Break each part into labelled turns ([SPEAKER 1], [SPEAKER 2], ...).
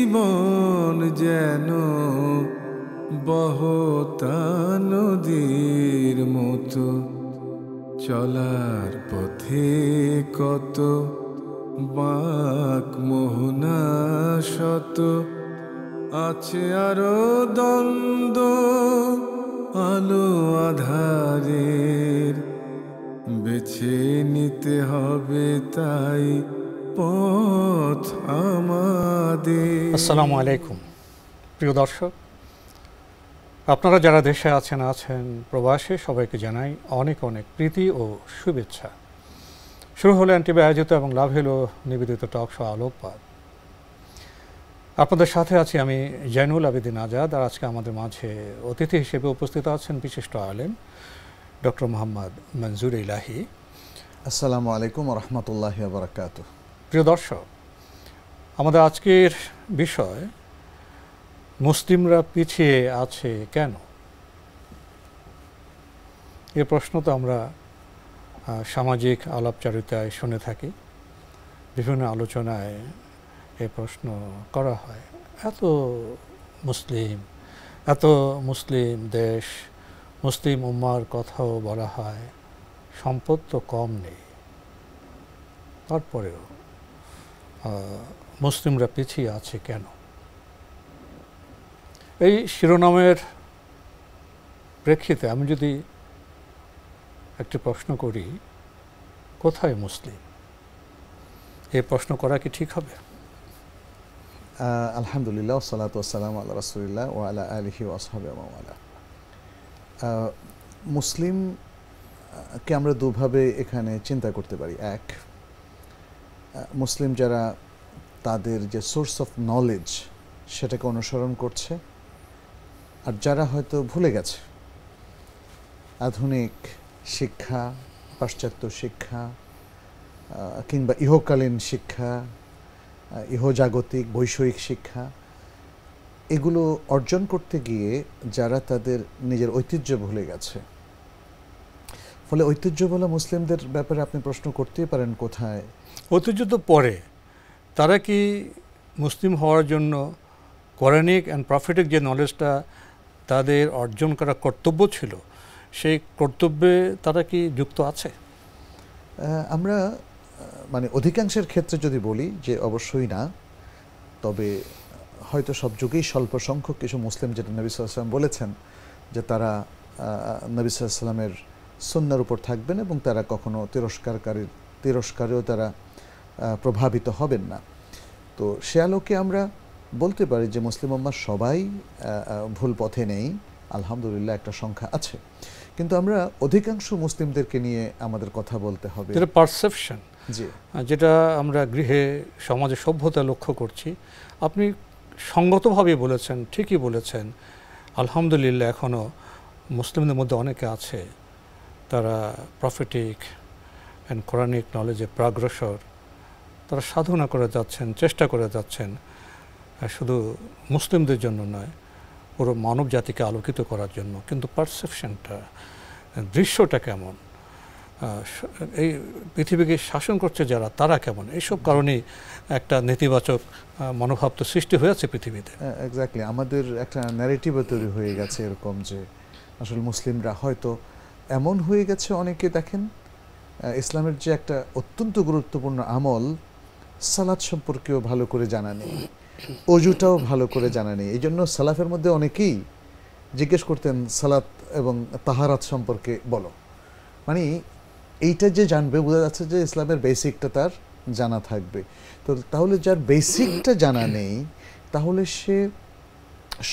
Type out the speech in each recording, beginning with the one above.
[SPEAKER 1] জীবন যেন বহতা নদীর মতো, চলার পথে কত বাঁক মোহনা শত, আছে আরো দ্বন্দ্ব আলো আধারের, বেছে নিতে হবে তাই পথ আমাদের।
[SPEAKER 2] আসসালামু আলাইকুম প্রিয় দর্শক, আপনারা যারা দেশে আছেন প্রবাসে, সবাইকে জানাই অনেক অনেক প্রীতি ও শুভেচ্ছা। শুরু হলো এনটিভি আয়োজিত এবং লাভ হলো নিবেদিত টক শো আলোকপাত। আপনাদের সাথে আছি আমি জয়নুল আবেদিন আজাদ, আর আজকে আমাদের মাঝে অতিথি হিসেবে উপস্থিত আছেন বিশিষ্ট আলেম ডক্টর মোহাম্মদ মনজুর ইলাহি।
[SPEAKER 3] আসসালামু আলাইকুম ওয়া রাহমাতুল্লাহি ওয়া বারাকাতুহু।
[SPEAKER 2] প্রিয় দর্শক, আমাদের আজকের বিষয় মুসলিমরা পিছিয়ে আছে কেন? এ প্রশ্ন তো আমরা সামাজিক আলাপচারিতায় শুনে থাকি, বিভিন্ন আলোচনায় এ প্রশ্ন করা হয়। এত মুসলিম দেশ, মুসলিম উম্মার কথাও বলা হয়, সম্পদ তো কম নেই, তারপরেও মুসলিমরা পিছিয়ে আছে কেন? এই শিরোনামের প্রেক্ষিতে আমি যদি একটি প্রশ্ন করি, কোথায় মুসলিম? এই প্রশ্ন করা কি ঠিক হবে?
[SPEAKER 3] আলহামদুলিল্লাহ, ওয়াসসালাতু ওয়াসসালামু আলা রাসূলিল্লাহ ওয়া আলা আলিহি ওয়া আসহাবিহি ওয়া মাওয়ালা। মুসলিমকে আমরা দুভাবে এখানে চিন্তা করতে পারি। এক, মুসলিম যারা তাদের যে সোর্স অফ নলেজ সেটাকে অনুসরণ করছে, আর যারা হয়তো ভুলে গেছে আধুনিক শিক্ষা, পাশ্চাত্য শিক্ষা কিংবা ইহকালীন শিক্ষা, ইহজাগতিক বৈষয়িক শিক্ষা, এগুলো অর্জন করতে গিয়ে যারা তাদের নিজের ঐতিহ্য ভুলে গেছে। ফলে ঐতিহ্য বলা মুসলিমদের ব্যাপারে আপনি প্রশ্ন করতেই পারেন, কোথায়
[SPEAKER 2] ঐতিহ্য? তো পরে তারা কি মুসলিম হওয়ার জন্য কোরআনিক অ্যান্ড প্রফেটিক যে নলেজটা তাদের অর্জন করা কর্তব্য ছিল, সেই কর্তব্যে তারা কি যুক্ত আছে?
[SPEAKER 3] আমরা অধিকাংশের ক্ষেত্রে যদি বলি যে অবশ্যই না, তবে হয়তো সব যুগেই স্বল্প সংখ্যক কিছু মুসলিম, যেটা নবী সাল্লাল্লাহু আলাইহি ওয়াসাল্লাম বলেছেন যে তারা নবী সাল্লাল্লাহু আলাইহি ওয়াসাল্লামের সুন্নাহর উপর থাকবেন এবং তারা কখনো তিরস্কারেও তারা প্রভাবিত হবেন না। তো সে আলোকে আমরা বলতে পারি যে মুসলিম উম্মাহ সবাই ভুল পথে নেই, আলহামদুলিল্লাহ একটা সংখ্যা আছে। কিন্তু আমরা অধিকাংশ মুসলিমদেরকে নিয়ে আমাদের কথা বলতে হবে।
[SPEAKER 2] যেটা পারসেপশন, যেটা আমরা গৃহে সমাজে সভ্যতা লক্ষ্য করছি। আপনি সঙ্গতভাবে বলেছেন, ঠিকই বলেছেন। আলহামদুলিল্লাহ এখনও মুসলিমদের মধ্যে অনেকে আছে তারা প্রফেটিক অ্যান্ড কোরআনিক নলেজে প্রাগ্রসর, তারা সাধনা করে যাচ্ছেন, চেষ্টা করে যাচ্ছেন, শুধু মুসলিমদের জন্য নয়, পুরো মানব জাতিকে আলোকিত করার জন্য। কিন্তু পারসেপশনটা, দৃশ্যটা কেমন, এই পৃথিবীকে শাসন করছে যারা, তারা কেমন, এইসব কারণেই একটা নেতিবাচক মনোভাব তো সৃষ্টি হয়েছে পৃথিবীতে।
[SPEAKER 3] এক্স্যাক্টলি, আমাদের একটা ন্যারেটিভও তৈরি হয়ে গেছে এরকম যে আসলে মুসলিমরা হয়তো এমন হয়ে গেছে, অনেকে দেখেন ইসলামের যে একটা অত্যন্ত গুরুত্বপূর্ণ আমল সালাত সম্পর্কেও ভালো করে জানা নেই, অজুটাও ভালো করে জানা নেই। এই জন্য সালাফের মধ্যে অনেকেই জিজ্ঞেস করতেন সালাত এবং তাহারাত সম্পর্কে বলো, মানে এইটা যে জানবে বোঝা যাচ্ছে যে ইসলামের বেসিকটা তার জানা থাকবে। তো তাহলে যার বেসিকটা জানা নেই, তাহলে সে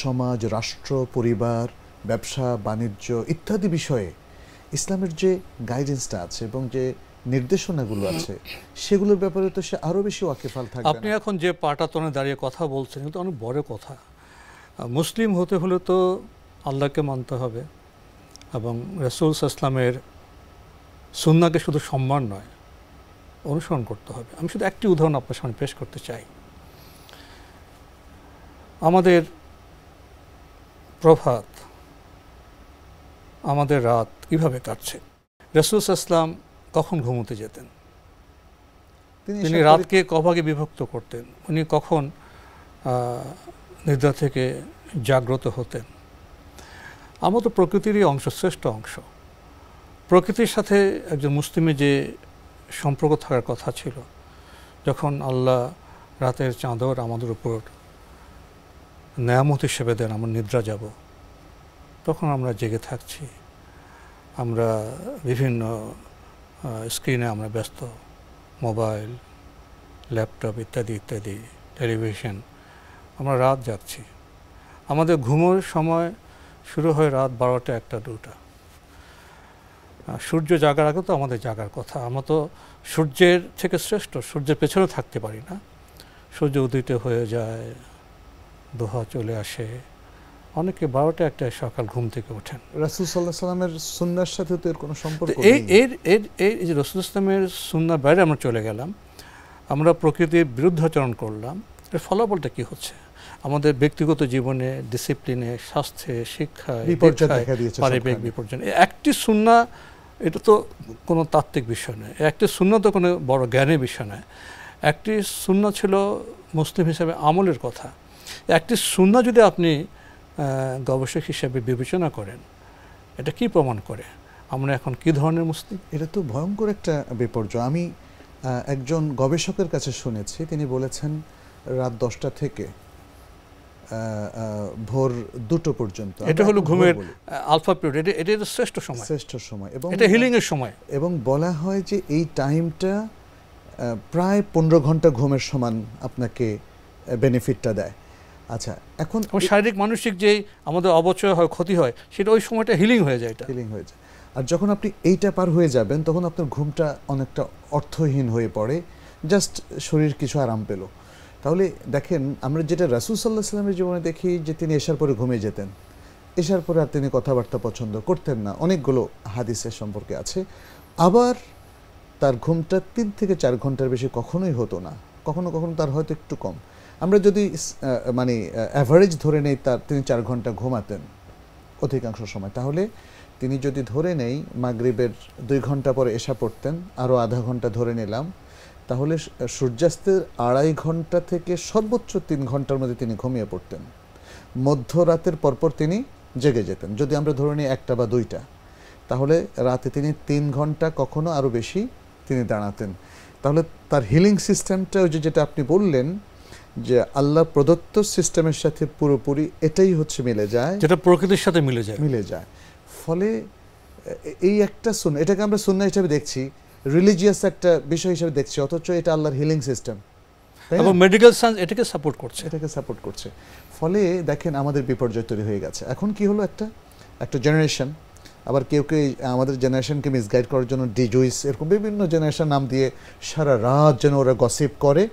[SPEAKER 3] সমাজ, রাষ্ট্র, পরিবার, ব্যবসা বাণিজ্য ইত্যাদি বিষয়ে ইসলামের যে গাইডেন্সটা আছে এবং যে নির্দেশনাগুলো আছে সেগুলোর ব্যাপারে তো সে আরও বেশি ওয়াকিফাল থাকবে।
[SPEAKER 2] আপনি এখন যে পাটাতনে দাঁড়িয়ে কথা বলছেন, কিন্তু অনেক বড় কথা। মুসলিম হতে হলে তো আল্লাহকে মানতে হবে এবং রাসূল সাল্লাল্লাহু আলাইহি ওয়াসাল্লামের সুন্নাহকে শুধু সম্মান নয়, অনুসরণ করতে হবে। আমি শুধু একটি উদাহরণ আপনার সামনে পেশ করতে চাই। আমাদের প্রভাত, আমাদের রাত কিভাবে কাটছে? রাসূল সাল্লাল্লাহু আলাইহি ওয়াসাল্লাম কখন ঘুমোতে যেতেন? তিনি রাতকে কভাগে বিভক্ত করতেন। উনি কখন নিদ্রা থেকে জাগ্রত হতেন। আমরা তো প্রকৃতিরই অংশ, শ্রেষ্ঠ অংশ। প্রকৃতির সাথে একজন মুসলিমের যে সম্পর্ক থাকার কথা ছিল, যখন আল্লাহ রাতের চাঁদর আমাদের উপর নেয়ামত হিসেবে দেন, আমরা নিদ্রা যাব, তখন আমরা জেগে থাকছি, আমরা বিভিন্ন স্ক্রিনে আমরা ব্যস্ত, মোবাইল, ল্যাপটপ ইত্যাদি ইত্যাদি, টেলিভিশন, আমরা রাত জাগছি। আমাদের ঘুমের সময় শুরু হয় রাত 12টা, 1টা, 2টা। সূর্য জাগার আগে তো আমাদের জাগার কথা। আমরা তো সূর্যের থেকে শ্রেষ্ঠ, সূর্যের পেছনে থাকতে পারি না। সূর্য উদিত হয়ে যায়, দোহা চলে আসে, অনেকে 12টা, 1টায় সকাল ঘুম থেকে ওঠেন।
[SPEAKER 3] রাসূল সাল্লাল্লাহু আলাইহি ওয়াসাল্লামের সুন্নাহর সাথে তো এর কোনো সম্পর্ক নেই।
[SPEAKER 2] এই যে রাসূল ইসলামের সুন্নাহর বাইরে আমরা চলে গেলাম, আমরা প্রকৃতির বিরুদ্ধাচরণ করলাম, এর ফলাফলটা কি হচ্ছে? আমাদের ব্যক্তিগত জীবনে, ডিসিপ্লিনে, স্বাস্থ্যে, শিক্ষায়, পারিবারিক বিপর্যয়। একটি সুন্নাহ, এটা তো কোনো তাত্ত্বিক বিষয় নয়, একটি সুন্নাহ তো কোনো বড় জ্ঞানের বিষয় নয়। একটি সুন্নাহ ছিল মুসলিম হিসেবে আমলের কথা। একটি সুন্নাহ যদি আপনি গবেষক হিসেবে বিবেচনা করেন, এটা কি প্রমাণ করে আমরা এখন কি ধরনের মুসলিম?
[SPEAKER 3] এটা তো ভয়ঙ্কর একটা বিপর্যয়। আমি একজন গবেষকের কাছে শুনেছি, তিনি বলেছেন রাত 10টা থেকে ভোর 2টো পর্যন্ত
[SPEAKER 2] এটা হলো ঘুমের আলফা পিরিয়ড, এটা শ্রেষ্ঠ সময়,
[SPEAKER 3] শ্রেষ্ঠ সময়, এবং
[SPEAKER 2] এটা হিলিং এর সময়।
[SPEAKER 3] এবং বলা হয় যে এই টাইমটা প্রায় 15 ঘন্টা ঘুমের সমান আপনাকে বেনিফিটটা দেয়। আচ্ছা, এখন
[SPEAKER 2] শারীরিক মানসিক যে আমাদের অবচয় হয়, ক্ষতি হয়, সেটা ওই সময়টা হিলিং হয়ে যায়, এটা
[SPEAKER 3] হিলিং হয়ে যায়। আর যখন আপনি এইটা পার হয়ে যাবেন, তখন আপনার ঘুমটা অনেকটা অর্থহীন হয়ে পড়ে, জাস্ট শরীর কিছু আরাম পেল। তাহলে দেখেন, আমরা যেটা রাসূল সাল্লাল্লাহু আলাইহি ওয়াসাল্লামের জীবনে দেখি যে তিনি এশার পরে ঘুমিয়ে যেতেন, এশার পরে আর তিনি কথাবার্তা পছন্দ করতেন না, অনেকগুলো হাদিসের সম্পর্কে আছে। আবার তার ঘুমটা 3 থেকে 4 ঘন্টার বেশি কখনোই হতো না, কখনো কখনো তার হয়তো একটু কম। আমরা যদি মানে অ্যাভারেজ ধরে নেই তিনি 4 ঘন্টা ঘুমাতেন অধিকাংশ সময়, তাহলে তিনি যদি ধরে নেই মাগরিবের 2 ঘন্টা পরে এশা পড়তেন, আরও আধা ঘন্টা ধরে নিলাম, তাহলে সূর্যাস্তের 2.5 ঘন্টা থেকে সর্বোচ্চ 3 ঘন্টার মধ্যে তিনি ঘুমিয়ে পড়তেন। মধ্যরাতের পরপর তিনি জেগে যেতেন। যদি আমরা ধরে নিই 1টা বা 2টা, তাহলে রাতে তিনি 3 ঘন্টা, কখনো আরও বেশি তিনি দাঁড়াতেন। তাহলে তার হিলিং সিস্টেমটা, ওই যেটা আপনি বললেন যে আল্লাহ প্রদত্ত সিস্টেমের সাথে পুরোপুরি এটাই হচ্ছে মিলে যায়,
[SPEAKER 2] যেটা প্রকৃতির সাথে মিলে যায়।
[SPEAKER 3] ফলে এই একটা সুন্নাহ, এটাকে আমরা সুন্নাহ হিসেবে দেখছি, রিলিজিয়াস একটা বিষয় হিসেবে দেখছি, অথচ এটা আল্লাহর হিলিং সিস্টেম,
[SPEAKER 2] এবং মেডিকেল সায়েন্স এটাকে সাপোর্ট করছে।
[SPEAKER 3] ফলে দেখেন আমাদের বিপর্যয় তৈরি হয়ে গেছে। এখন কি হলো, একটা জেনারেশন, আবার কেউ আমাদের জেনারেশনকে মিসগাইড করার জন্য ডিজুইস, এরকম বিভিন্ন জেনারেশন নাম দিয়ে সারা রাত যেন ওরা গসিপ করে,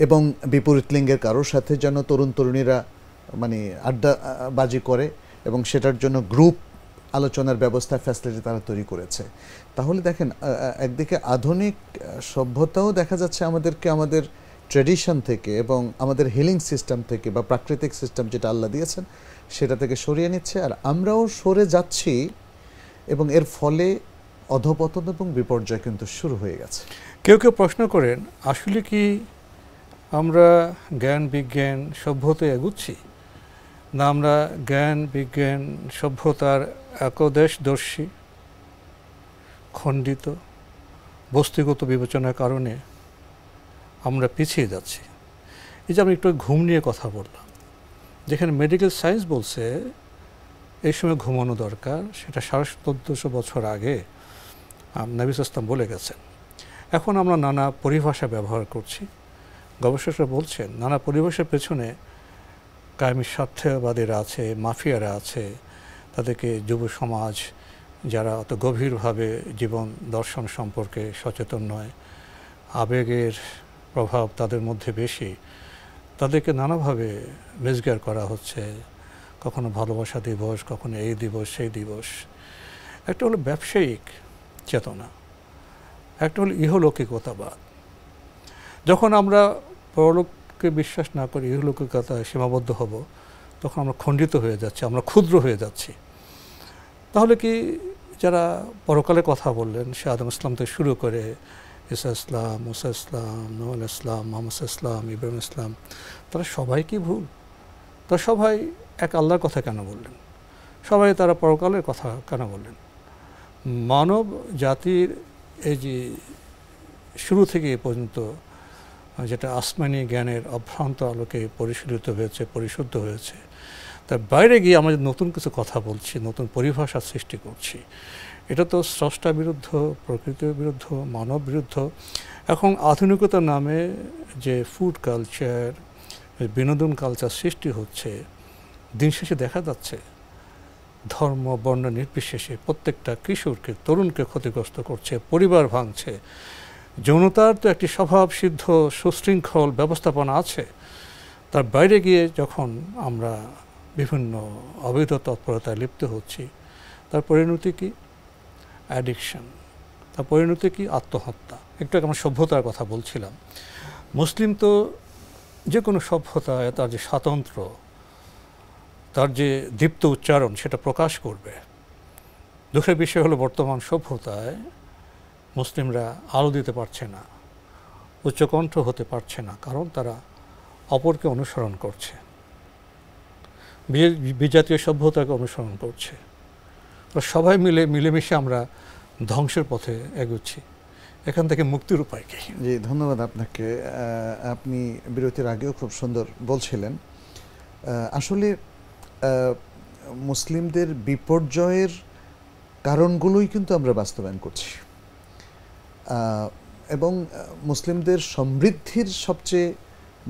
[SPEAKER 3] এবং বিপরীত লিঙ্গের কারোর সাথে যেন তরুণ তরুণীরা মানে আড্ডাবাজি করে, এবং সেটার জন্য গ্রুপ আলোচনার ব্যবস্থা, ফ্যাসিলিটি তারা তৈরি করেছে। তাহলে দেখেন, একদিকে আধুনিক সভ্যতাও দেখা যাচ্ছে আমাদেরকে আমাদের ট্র্যাডিশন থেকে এবং আমাদের হিলিং সিস্টেম থেকে বা প্রাকৃতিক সিস্টেম যেটা আল্লাহ দিয়েছেন সেটা থেকে সরিয়ে নিচ্ছে, আর আমরাও সরে যাচ্ছি, এবং এর ফলে অধপতন এবং বিপর্যয় কিন্তু শুরু হয়ে গেছে।
[SPEAKER 2] কেউ কেউ প্রশ্ন করেন, আসলে কি আমরা জ্ঞান বিজ্ঞান সভ্যতায় এগুচ্ছি, না আমরা জ্ঞান বিজ্ঞান সভ্যতার একদেশদর্শী, খণ্ডিত বস্তুগত বিবেচনার কারণে আমরা পিছিয়ে যাচ্ছি? এই যে আমি একটু ঘুম নিয়ে কথা বললাম, যেখানে মেডিকেল সায়েন্স বলছে এই সময় ঘুমানো দরকার, সেটা 1450 বছর আগে নবী ইসলাম বলে গেছেন। এখন আমরা নানা পরিভাষা ব্যবহার করছি। গবেষকরা বলছেন নানা পরিভাষার পেছনে কায়েমি স্বার্থবাদীরা আছে, মাফিয়ারা আছে, তাদেরকে যুব সমাজ যারা অত গভীরভাবে জীবন দর্শন সম্পর্কে সচেতন নয়, আবেগের প্রভাব তাদের মধ্যে বেশি, তাদেরকে নানাভাবে মিসগাইড করা হচ্ছে। কখনো ভালোবাসা দিবস, কখনো এই দিবস সেই দিবস। একটা হলো ব্যবসায়িক চেতনা, একটা হলো ইহলৌকিকতাবাদ। যখন আমরা পরলোককে বিশ্বাস না করি, ইহলৌকিকতায় সীমাবদ্ধ হব, তখন আমরা খণ্ডিত হয়ে যাচ্ছি, আমরা ক্ষুদ্র হয়ে যাচ্ছি। তাহলে কি যারা পরকালের কথা বললেন, সে আদম ইসলাম থেকে শুরু করে ঈসা ইসলাম, মুসা ইসলাম, নূহ ইসলাম, মোহাম্মদ ইসলাম, ইব্রাহিম ইসলাম, তারা সবাই কি ভুল? তারা সবাই এক আল্লাহর কথা কেন বললেন? সবাই তারা পরকালের কথা কেন বললেন? মানব জাতির এই যে শুরু থেকে এ পর্যন্ত যেটা আসমানি জ্ঞানের অভ্রান্ত আলোকে পরিশীলিত হয়েছে, পরিশুদ্ধ হয়েছে, তার বাইরে গিয়ে আমরা নতুন কিছু কথা বলছি, নতুন পরিভাষা সৃষ্টি করছি, এটা তো স্রষ্টা বিরুদ্ধ, প্রকৃতির বিরুদ্ধ, মানব বিরুদ্ধ। এখন আধুনিকতার নামে যে ফুড কালচার, বিনোদন কালচার সৃষ্টি হচ্ছে, দিন শেষে দেখা যাচ্ছে ধর্ম বর্ণ নির্বিশেষে প্রত্যেকটা কিশোরকে, তরুণকে ক্ষতিগ্রস্ত করছে, পরিবার ভাঙছে। যৌনতার তো একটি স্বভাব সিদ্ধ সুশৃঙ্খল ব্যবস্থাপনা আছে, তার বাইরে গিয়ে যখন আমরা বিভিন্ন অবৈধ তৎপরতায় লিপ্ত হচ্ছি, তার পরিণতি কি? অ্যাডিকশন। তার পরিণতি কি? আত্মহত্যা। একটু আমরা সভ্যতার কথা বলছিলাম। মুসলিম তো যে কোনো সভ্যতায় তার যে স্বাতন্ত্র্য, তার যে দীপ্ত উচ্চারণ, সেটা প্রকাশ করবে। দুঃখের বিষয় হলো বর্তমান সভ্যতায় মুসলিমরা আলো দিতে পারছে না, উচ্চকণ্ঠ হতে পারছে না, কারণ তারা অপরকে অনুসরণ করছে, বিজাতীয় সভ্যতাকে অনুসরণ করছে। সবাই মিলেমিশে আমরা ধ্বংসের পথে এগোচ্ছি। এখান থেকে মুক্তির উপায় কি?
[SPEAKER 3] জি, ধন্যবাদ আপনাকে। আপনি বিরতির আগেও খুব সুন্দর বলছিলেন। আসলে মুসলিমদের বিপর্যয়ের কারণগুলোই কিন্তু আমরা বাস্তবায়ন করছি, এবং মুসলিমদের সমৃদ্ধির সবচেয়ে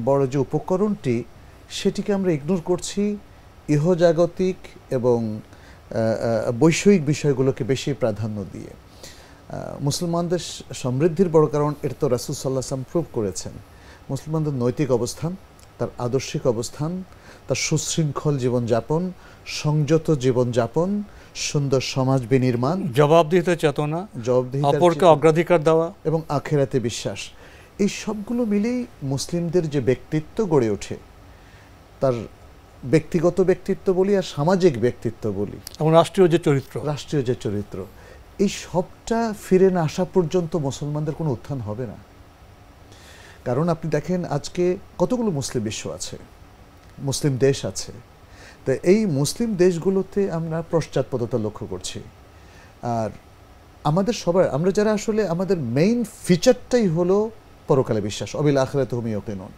[SPEAKER 3] বড় যে উপকরণটি, সেটিকে আমরা ইগনোর করছি ইহজাগতিক এবং বৈষয়িক বিষয়গুলোকে বেশি প্রাধান্য দিয়ে। মুসলমানদের সমৃদ্ধির বড় কারণ, এটা তো রাসূল সাল্লাল্লাহু আলাইহি ওয়াসাল্লাম প্রুভ করেছেন। মুসলমানদের নৈতিক অবস্থান, তার আদর্শিক অবস্থান, তার সুশৃঙ্খল জীবনযাপন, সংযত জীবনযাপন, সুন্দর সমাজ বিনির্মাণ,
[SPEAKER 2] জবাবদিহিতা চেতনা, অপরকে অগ্রাধিকার দেওয়া এবং
[SPEAKER 3] আখিরাতে বিশ্বাস, এই সবগুলো মিলেই মুসলিমদের যে ব্যক্তিত্ব গড়ে ওঠে, তার ব্যক্তিগত ব্যক্তিত্ব বলি আর সামাজিক ব্যক্তিত্ব বলি,
[SPEAKER 2] এবং রাষ্ট্রীয় যে চরিত্র,
[SPEAKER 3] এই সবটা ফিরে না আসা পর্যন্ত মুসলমানদের কোনো উত্থান হবে না। কারণ আপনি দেখেন, আজকে কতগুলো মুসলিম বিশ্ব আছে, মুসলিম দেশ আছে, তো এই মুসলিম দেশগুলোতে আমরা পশ্চাৎপদতা লক্ষ্য করছি। আর আমাদের সবার, আমরা যারা আসলে, আমাদের মেইন ফিচারটাই হলো পরকালে বিশ্বাস, অবিল আখিরাতি হুম ইউকিনুন,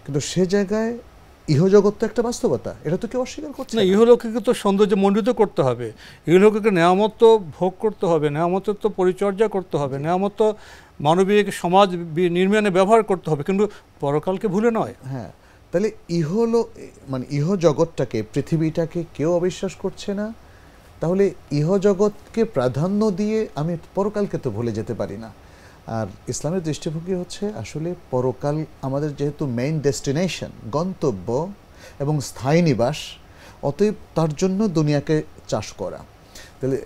[SPEAKER 3] কিন্তু সে জায়গায় ইহজগৎ তো একটা বাস্তবতা, এটা তো কেউ অস্বীকার করছে না।
[SPEAKER 2] ইহলোককে তো সৌন্দর্য মণ্ডিত করতে হবে, ইহলোককে নেয়ামত ভোগ করতে হবে, নেয়ামতের তো পরিচর্যা করতে হবে, নেয়ামত মানবিক সমাজ নির্মাণে ব্যবহার করতে হবে, কিন্তু পরকালকে ভুলে নয়।
[SPEAKER 3] হ্যাঁ, তাহলে মানে ইহজগৎটাকে, পৃথিবীটাকে কেউ অবিশ্বাস করছে না, তাহলে ইহজগৎকে প্রাধান্য দিয়ে আমি পরকালকে তো ভুলে যেতে পারি না। আর ইসলামের দৃষ্টিভঙ্গি হচ্ছে, আসলে পরকাল আমাদের যেহেতু মেইন ডেস্টিনেশন, গন্তব্য এবং স্থায়ী নিবাস, অতএব তার জন্য দুনিয়াকে চাষ করা। তাহলে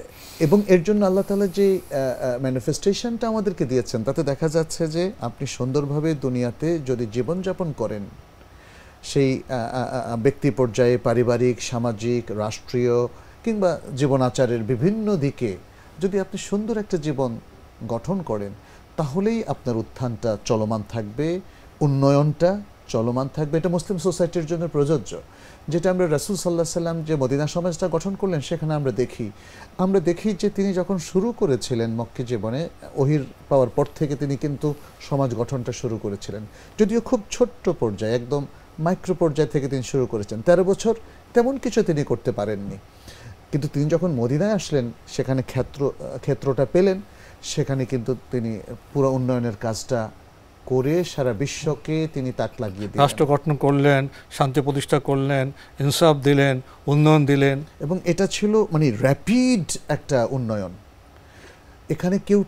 [SPEAKER 3] এবং এর জন্য আল্লাহ তাআলা যে ম্যানিফেস্টেশনটা আমাদেরকে দিয়েছেন, তাতে দেখা যাচ্ছে যে আপনি সুন্দরভাবে দুনিয়াতে যদি জীবনযাপন করেন, সেই ব্যক্তি পর্যায়ে, পারিবারিক, সামাজিক, রাষ্ট্রীয় কিংবা জীবনাচারের বিভিন্ন দিকে যদি আপনি সুন্দর একটা জীবন গঠন করেন, তাহলেই আপনার উত্থানটা চলমান থাকবে, উন্নয়নটা চলমান থাকবে। এটা মুসলিম সোসাইটির জন্য প্রযোজ্য। যেটা আমরা রাসূল সাল্লাল্লাহু আলাইহি ওয়াসাল্লাম যে মদিনা সমাজটা গঠন করলেন, সেখানে আমরা দেখি যে তিনি যখন শুরু করেছিলেন মক্কি জীবনে, ওহীর পাওয়ার পর থেকে তিনি কিন্তু সমাজ গঠনটা শুরু করেছিলেন, যদিও খুব ছোট্ট পর্যায়ে, একদম মাইক্রো পর্যায় থেকে তিনি শুরু করেছেন। 13 বছর তেমন কিছু তিনি করতে পারেননি, কিন্তু তিনি যখন মদিনায় আসলেন, সেখানে ক্ষেত্রটা পেলেন, সেখানে কিন্তু তিনি পুরো উন্নয়নের কাজটা করে সারা বিশ্বকে তিনি তাক লাগিয়ে দিলেন,
[SPEAKER 2] রাষ্ট্র গঠন করলেন, শান্তি প্রতিষ্ঠা করলেন, ইনসাফ দিলেন, উন্নয়ন দিলেন।
[SPEAKER 3] এবং এটা ছিল মানে র্যাপিড একটা উন্নয়ন, এখানে কেউ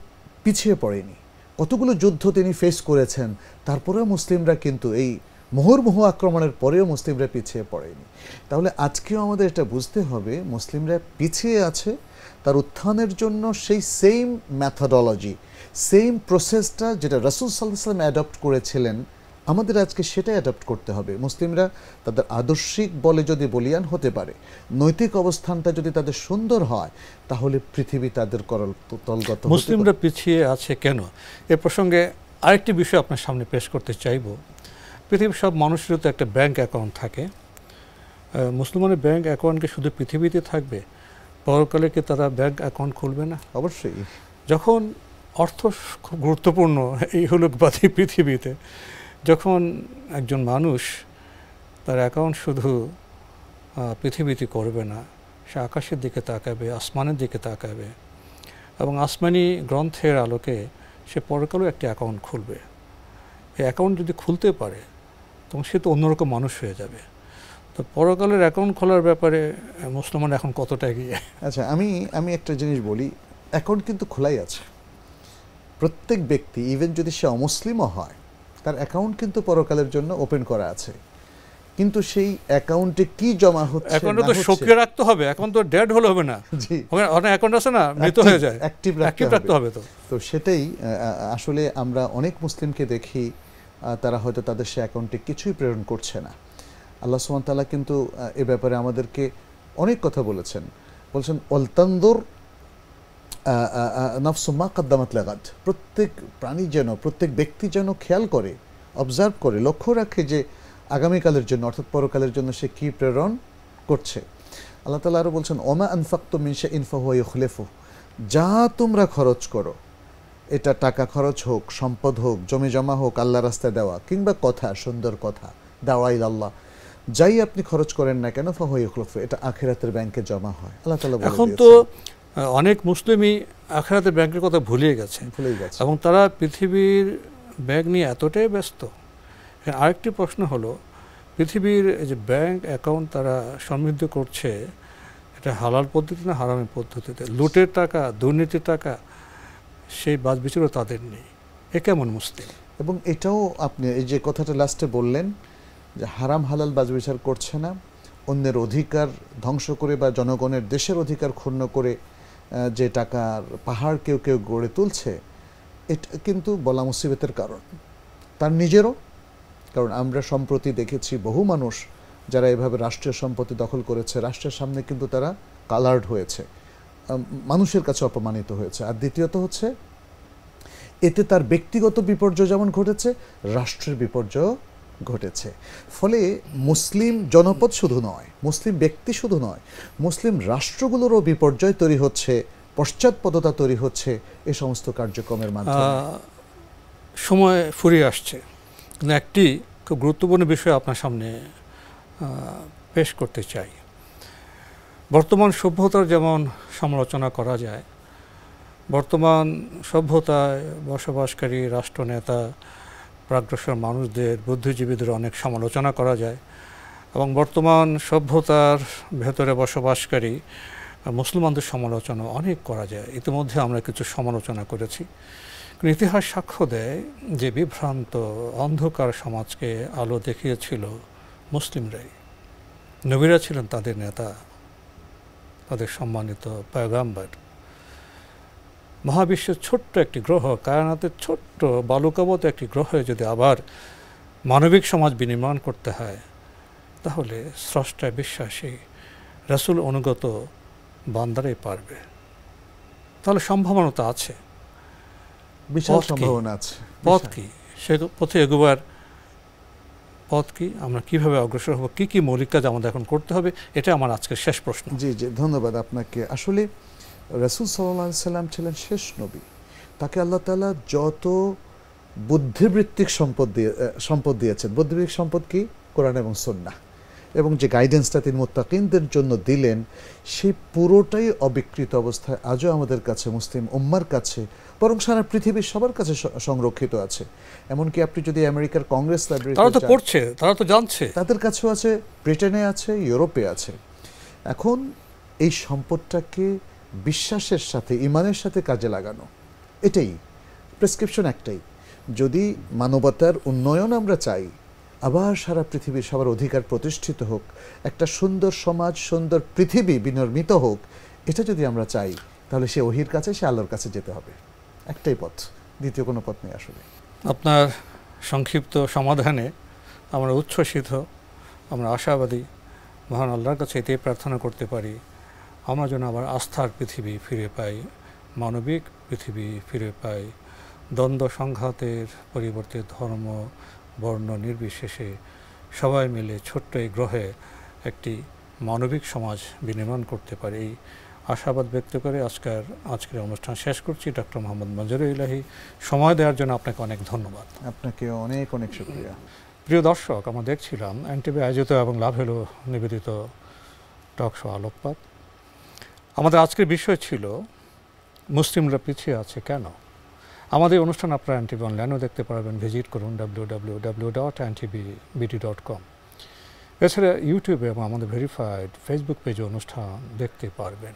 [SPEAKER 3] পিছিয়ে পড়েনি। কতগুলো যুদ্ধ তিনি ফেস করেছেন, তারপরেও মুসলিমরা কিন্তু এই মুহুর্মুহু আক্রমণের পরেও মুসলিমরা পিছিয়ে পড়েনি। তাহলে আজকেও আমাদের এটা বুঝতে হবে, মুসলিমরা পিছিয়ে আছে, তার উত্থানের জন্য সেই সেম ম্যাথোডোলজি, সেম প্রসেসটা যেটা রাসূল সাল্লাল্লাহু আলাইহি ওয়াসাল্লাম অ্যাডপ্ট করেছিলেন আমাদের আজকে সেটাই অ্যাডাপ্ট করতে হবে। মুসলিমরা তাদের আদর্শিক বলে যদি বলিয়ান হতে পারে, নৈতিক অবস্থানটা যদি তাদের সুন্দর হয়, তাহলে পৃথিবী তাদের তলগত।
[SPEAKER 2] মুসলিমরা পিছিয়ে আছে কেন, এ প্রসঙ্গে আরেকটি বিষয় আপনার সামনে পেশ করতে চাইব। পৃথিবীর সব মানুষেরও তো একটা ব্যাংক অ্যাকাউন্ট থাকে। মুসলমানের ব্যাংক অ্যাকাউন্ট কি শুধু পৃথিবীতে থাকবে? পরকালে কি তারা ব্যাংক অ্যাকাউন্ট খুলবে না?
[SPEAKER 3] অবশ্যই।
[SPEAKER 2] যখন অর্থ খুব গুরুত্বপূর্ণ এই হলুকবাদী পৃথিবীতে, যখন একজন মানুষ তার অ্যাকাউন্ট শুধু পৃথিবীতে করবে না, সে আকাশের দিকে তাকাবে, আসমানের দিকে তাকাবে, এবং আসমানি গ্রন্থের আলোকে সে পরকালেও একটি অ্যাকাউন্ট খুলবে। এই অ্যাকাউন্ট যদি খুলতে পারে তখন সে তো অন্যরকম মানুষ হয়ে যাবে। তো পরকালের অ্যাকাউন্ট খোলার ব্যাপারে মুসলমান এখন কতটা এগিয়ে?
[SPEAKER 3] আচ্ছা, আমি একটা জিনিস বলি, অ্যাকাউন্ট কিন্তু খোলাই আছে। প্রত্যেক ব্যক্তি, ইভেন যদি সে অমুসলিমও হয়, তার অ্যাকাউন্ট কিন্তু পরকালের জন্য ওপেন করা আছে। কিন্তু সেই অ্যাকাউন্টে কি জমা হচ্ছে,
[SPEAKER 2] অ্যাকাউন্টে তো সক্রিয় রাখতে হবে, অ্যাকাউন্ট তো ডেড হলে হবে না।
[SPEAKER 3] জি,
[SPEAKER 2] অনেক অ্যাকাউন্ট আছে না, মৃত হয়ে যায়,
[SPEAKER 3] অ্যাক্টিভ রাখতে হবে। তো সেটাই আসলে আমরা অনেক মুসলিমকে দেখি, তারা হয়তো তাদের সে অ্যাকাউন্টে কিছুই প্রেরণ করছে না। আল্লাহ সুবহানাহু ওয়া তাআলা কিন্তু এ ব্যাপারে আমাদেরকে অনেক কথা বলেছেন। ওয়ালতানদুর নাফসু মা কদ্দামাত লাগাদ। প্রত্যেক প্রাণী যেন, প্রত্যেক ব্যক্তি যেন খেয়াল করে, অবজার্ভ করে, লক্ষ্য রাখে যে আগামীকালের জন্য, অর্থাৎ পরকালের জন্য সে কি প্রেরণ করছে। আল্লাহ তাআলা আরও বলছেন, ওমা আনফাকতুম মিন শাইইন ফাহুয়া ইউখলিফু। যা তোমরা খরচ করো, এটা টাকা খরচ হোক, সম্পদ হোক, জমি জমা হোক, আল্লাহর রাস্তায় দেওয়া, কিংবা কথা, সুন্দর কথা, দাওয়া ইলা আল্লাহ, যাই আপনি খরচ করেন না কেন, ফাহুয়া ইউখলিফু, এটা আখিরাতের ব্যাংকে জমা হয়। আল্লাহ তাআলা বলে
[SPEAKER 2] এখন তো অনেক মুসলিমই আখিরাতের ব্যাংকের কথা ভুলেই গেছে, এবং তারা পৃথিবীর ব্যাংক নিয়ে এতটাই ব্যস্ত। আরেকটি প্রশ্ন হলো, পৃথিবীর যে ব্যাংক অ্যাকাউন্ট তারা সমৃদ্ধ করছে, এটা হালাল পদ্ধতি না হারামের পদ্ধতিতে? লুটের টাকা, দুর্নীতির টাকা, সেই বাছ বিচারও তাদের নেই। এ কেমন মুসলিম?
[SPEAKER 3] এবং এটাও আপনি এই যে কথাটা লাস্টে বললেন, যে হারাম হালাল বাছ বিচার করছে না, অন্যের অধিকার ধ্বংস করে বা জনগণের দেশের অধিকার ক্ষুণ্ণ করে যে টাকার পাহাড় কেউ কেউ গড়ে তুলছে, এটা কিন্তু বলা মুসিবতের কারণ তার নিজেরও। কারণ আমরা সম্প্রতি দেখেছি বহু মানুষ যারা এভাবে রাষ্ট্রীয় সম্পত্তি দখল করেছে, রাষ্ট্রের সামনে কিন্তু তারা কালার্ড হয়েছে, মানুষের কাছে অপমানিত হয়েছে। আর দ্বিতীয়ত হচ্ছে, এতে তার ব্যক্তিগত বিপর্যয় যেমন ঘটেছে, রাষ্ট্রের বিপর্যয় ঘটেছে। ফলে মুসলিম জনপদ শুধু নয়, মুসলিম ব্যক্তি শুধু নয়, মুসলিম রাষ্ট্রগুলোরও বিপর্যয় তৈরি হচ্ছে, পশ্চাৎপদতা তৈরি হচ্ছে এই সমস্ত কার্যক্রমের মাধ্যমে।
[SPEAKER 2] সময় ফুরিয়ে আসছে, কিন্তু একটি খুব গুরুত্বপূর্ণ বিষয় আপনার সামনে পেশ করতে চাই। বর্তমান সভ্যতার যেমন সমালোচনা করা যায়, বর্তমান সভ্যতায় বসবাসকারী রাষ্ট্রনেতা, প্রাগ্রসর মানুষদের, বুদ্ধিজীবীদের অনেক সমালোচনা করা যায়, এবং বর্তমান সভ্যতার ভেতরে বসবাসকারী মুসলমানদের সমালোচনা অনেক করা যায়। ইতিমধ্যে আমরা কিছু সমালোচনা করেছি। ইতিহাস সাক্ষ্য দেয় যে বিভ্রান্ত অন্ধকার সমাজকে আলো দেখিয়েছিল মুসলিমরাই। নবীরা ছিলেন তাদের নেতা, তাদের সম্মানিত পয়গাম্বর। মহাবিশ্বের ছোট্ট একটি গ্রহ, কায়নাতের ছোট্ট বালুকাবত একটি গ্রহে যদি আবার মানবিক সমাজ বিনির্মাণ করতে হয়, তাহলে স্রষ্টায় বিশ্বাসী রাসূল অনুগত বান্দারাই পারবে। তাহলে সম্ভাবনা তো আছে,
[SPEAKER 3] বিশাল সম্ভাবনা আছে।
[SPEAKER 2] পথ কি? সে পথে এগোবার পথ কি? আমরা কিভাবে অগ্রসর হব? কি কি মৌলিক কাজ আমাদের এখন করতে হবে? এটা আমার আজকের শেষ প্রশ্ন।
[SPEAKER 3] জি জি, ধন্যবাদ আপনাকে। আসলে রাসূল সাল্লাল্লাহু আলাইহি সাল্লাম ছিলেন শেষ নবী। তাকে আল্লাহ তাআলা যত বুদ্ধিবৃত্তিক সম্পদ দিয়েছেন, বুদ্ধিবৃত্তিক সম্পদ কি? কোরআন এবং সুন্নাহ, এবং যে গাইডেন্সটা তিনি মুত্তাকিনদের জন্য দিলেন, সেই পুরোটাই অবিকৃত অবস্থায় আজও আমাদের কাছে, মুসলিম উম্মার কাছে, বরং সারা পৃথিবীর সবার কাছে সংরক্ষিত আছে। এমনকি আপনি যদি আমেরিকার কংগ্রেস লাইব্রেরি,
[SPEAKER 2] তারা তো পড়ছে, তারা তো জানছে,
[SPEAKER 3] তাদের কাছেও আছে, ব্রিটেনে আছে, ইউরোপে আছে। এখন এই সম্পদটাকে বিশ্বাসের সাথে, ইমানের সাথে কাজে লাগানো, এটাই প্রেসক্রিপশন একটাই। যদি মানবতার উন্নয়ন আমরা চাই, আবার সারা পৃথিবীর সবার অধিকার প্রতিষ্ঠিত হোক, একটা সুন্দর সমাজ, সুন্দর পৃথিবী বিনির্মিত হোক, এটা যদি আমরা চাই, তাহলে সে ওহির কাছে, সে আল্লাহর কাছে যেতে হবে। একটাই পথ, দ্বিতীয় কোনো পথ নেই আসলে।
[SPEAKER 2] আপনার সংক্ষিপ্ত সমাধানে আমরা উচ্ছ্বসিত, আমরা আশাবাদী। মহান আল্লাহর কাছে এটাই প্রার্থনা করতে পারি আমরা যেন আবার আস্থার পৃথিবী ফিরে পাই, মানবিক পৃথিবী ফিরে পাই, দ্বন্দ্ব সংঘাতের পরিবর্তে ধর্ম বর্ণ নির্বিশেষে সবাই মিলে ছোট্ট এই গ্রহে একটি মানবিক সমাজ বিনির্মাণ করতে পারি। এই আশাবাদ ব্যক্ত করে আজকের অনুষ্ঠান শেষ করছি। ডক্টর মোহাম্মদ মঞ্জুরুল ইলাহি, সময় দেওয়ার জন্য আপনাকে অনেক ধন্যবাদ।
[SPEAKER 3] আপনাকে অনেক অনেক শুকরিয়া।
[SPEAKER 2] প্রিয় দর্শক, আমরা দেখছিলাম এনটিভি আয়োজিত এবং লাভেলো নিবেদিত টক শো আলোকপাত। আমাদের আজকের বিষয় ছিল মুসলিমরা পিছিয়ে আছে কেন। আমাদের অনুষ্ঠান আপনারা এনটিভি অনলাইনেও দেখতে পারবেন, ভিজিট করুন www.ntvbd.com। এছাড়া ইউটিউবে এবং আমাদের ভেরিফাইড ফেসবুক পেজে অনুষ্ঠান দেখতে পারবেন।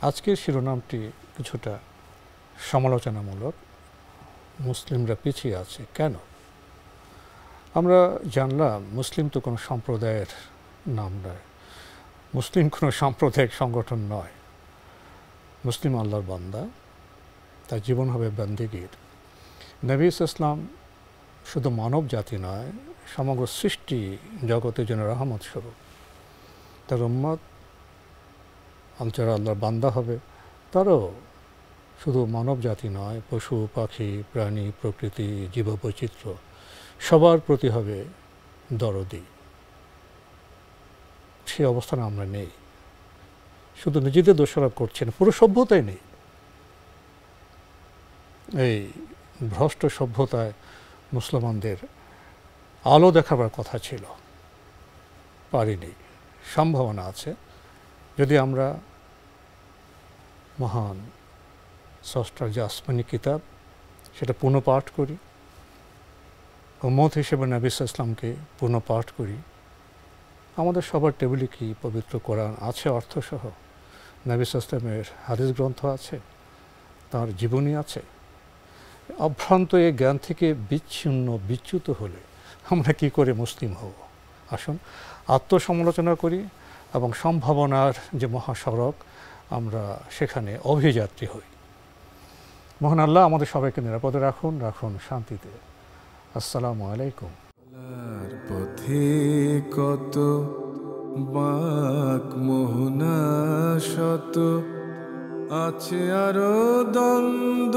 [SPEAKER 2] আজকের শিরোনামটি কিছুটা সমালোচনামূলক, মুসলিমরা পিছিয়ে আছে কেন। আমরা জানলাম মুসলিম তো কোনো সম্প্রদায়ের নাম নয়, মুসলিম কোনো সাম্প্রদায়িক সংগঠন নয়। মুসলিম আল্লাহর বান্দা, তার জীবন হবে বান্দিগির। নবী ইসলাম শুধু মানব জাতি নয়, সমগ্র সৃষ্টি জগতের জন্য রহমত স্বরূপ। তার উম্মত যারা আল্লাহর বান্দা হবে তারও শুধু মানব জাতি নয়, পশু পাখি প্রাণী প্রকৃতি জীববৈচিত্র্য সবার প্রতি হবে দরদি। সে অবস্থানে আমরা নেই। শুধু নিজেদের দোষারোপ করছেন, পুরো সভ্যতাই নেই। এই ভ্রষ্ট সভ্যতায় মুসলমানদের আলো দেখাবার কথা ছিল, পারিনি। সম্ভাবনা আছে যদি আমরা মহান স্রষ্টার যে আসমানি কিতাব সেটা পুনঃপাঠ করি, উম্মত হিসেবে নবী ইসলামকে পুনঃপাঠ করি। আমাদের সবার টেবিলে কি পবিত্র কোরআন আছে অর্থসহ, নবী ইসলামের হাদিস গ্রন্থ আছে, তার জীবনী আছে। অভ্রান্ত এই জ্ঞান থেকে বিচ্যুত হলে আমরা কি করে মুসলিম হব? আসুন আত্মসমালোচনা করি এবং সম্ভাবনার যে মহাসড়ক আমরা সেখানে অভিযাত্রী হই। মহান আল্লাহ আমাদের সবাইকে নিরাপদে রাখুন, রাখুন শান্তিতে। আসসালামু আলাইকুম।
[SPEAKER 1] পথে কত বাক মোহনা শত আছে আরো দ্বন্দ্ব